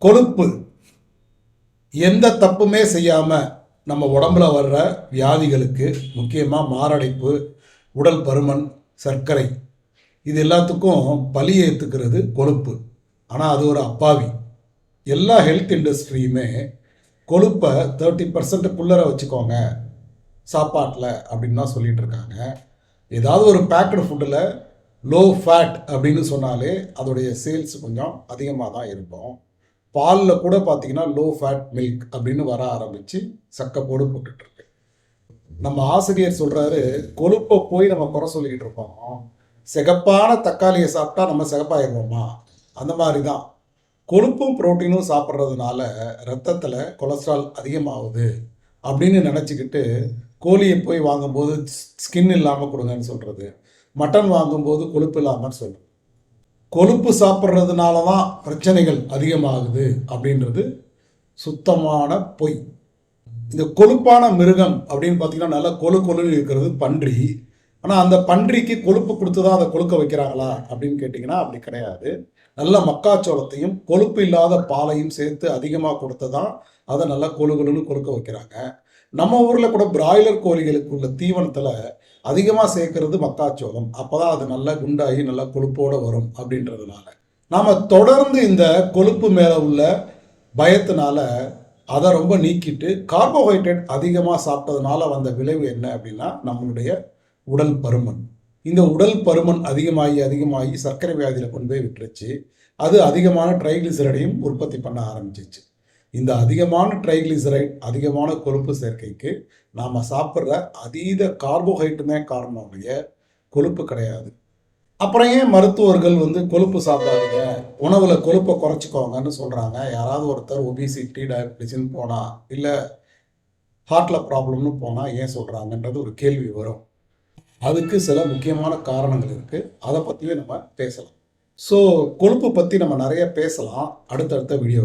கொழுப்பு எந்த தப்புமே செய்யாமல் நம்ம உடம்புல வர்ற வியாதிகளுக்கு, முக்கியமாக மாரடைப்பு, உடல் பருமன், சர்க்கரை, இது எல்லாத்துக்கும் பலி ஏற்றுக்கிறது கொழுப்பு. ஆனால் அது ஒரு அப்பாவி. எல்லா ஹெல்த் இண்டஸ்ட்ரியுமே கொழுப்பை 30% வச்சுக்கோங்க சாப்பாட்டில் அப்படின்னு தான் சொல்லிட்டு இருக்காங்க. ஏதாவது ஒரு பேக்கடு ஃபுட்டில் லோ ஃபேட் அப்படின்னு சொன்னாலே அதோடைய சேல்ஸ் கொஞ்சம் அதிகமாக தான் இருக்கும். பாலில் கூட பார்த்தீங்கன்னா லோ ஃபேட் மில்க் அப்படின்னு வர ஆரம்பித்து சக்கப்போடு போட்டுட்ருக்கு. நம்ம ஆசிரியர் சொல்கிறாரு, கொழுப்பை போய் நம்ம குறை சொல்லிக்கிட்டு இருக்கோம், சிகப்பான தக்காளியை சாப்பிட்டா நம்ம சிகப்பாயிருவோமா? அந்த மாதிரி தான் கொழுப்பும் புரோட்டீனும் சாப்பிட்றதுனால ரத்தத்தில் கொலஸ்ட்ரால் அதிகமாகுது அப்படின்னு நினச்சிக்கிட்டு கோழியை போய் வாங்கும்போது ஸ்கின் இல்லாமல் கொடுங்கன்னு சொல்கிறது, மட்டன் வாங்கும்போது கொழுப்பு இல்லாமல் சொல்கிறது. கொழுப்பு சாப்பிட்றதுனால தான் பிரச்சனைகள் அதிகமாகுது அப்படின்றது சுத்தமான பொய். இந்த கொழுப்பான மிருகம் அப்படின்னு பார்த்தீங்கன்னா நல்லா கொழுன்னு இருக்கிறது பன்றி. ஆனால் அந்த பன்றிக்கு கொழுப்பு கொடுத்து தான் அதை கொழுக்க வைக்கிறாங்களா அப்படின்னு கேட்டிங்கன்னா அப்படி கிடையாது. நல்ல மக்காச்சோளத்தையும் கொழுப்பு இல்லாத பாலையும் சேர்த்து அதிகமாக கொடுத்து தான் அதை நல்லா கொழுன்னு கொழுக்க வைக்கிறாங்க. நம்ம ஊரில் கூட பிராய்லர் கோழிகளுக்கு உள்ள தீவனத்தில் அதிகமாக சேர்க்கறது மக்காச்சோளம். அப்போ தான் அது நல்லா குண்டாகி நல்லா கொழுப்போடு வரும் அப்படின்றதுனால நாம் தொடர்ந்து இந்த கொழுப்பு மேலே உள்ள பயத்தினால அதை ரொம்ப நீக்கிட்டு கார்போஹைட்ரேட் அதிகமாக சாப்பிட்டதுனால வந்த விளைவு என்ன அப்படின்னா நம்மளுடைய உடல் பருமன். இந்த உடல் பருமன் அதிகமாகி சர்க்கரை வியாதியில் கொண்டு போய் விட்டுருச்சு. அது அதிகமான ட்ரைகிளிசரைடையும் உற்பத்தி பண்ண ஆரம்பிச்சிச்சு. இந்த அதிகமான ட்ரைகிளிசரைட், அதிகமான கொழுப்பு சேர்க்கைக்கு நாம் சாப்பிட்ற அதீத கார்போஹைட்ரேட் தான் காரணம், கொழுப்பு கிடையாது. அப்புறம் ஏன் மருத்துவர்கள் கொழுப்பு சாப்பிடாதீங்க, உணவில் கொழுப்பை குறைச்சிக்கோங்கன்னு சொல்கிறாங்க? யாராவது ஒருத்தர் ஒபிசிட்டி, டயபிட்டிஸ்ன்னு போனால், இல்லை ஹார்ட்டில் ப்ராப்ளம்னு போனால் ஏன் சொல்கிறாங்கன்றது ஒரு கேள்வி வரும். அதுக்கு சில முக்கியமான காரணங்கள் இருக்குது. அதை பற்றியே நம்ம பேசலாம். ஸோ கொழுப்பு பற்றி நம்ம நிறைய பேசலாம் அடுத்தடுத்த வீடியோ.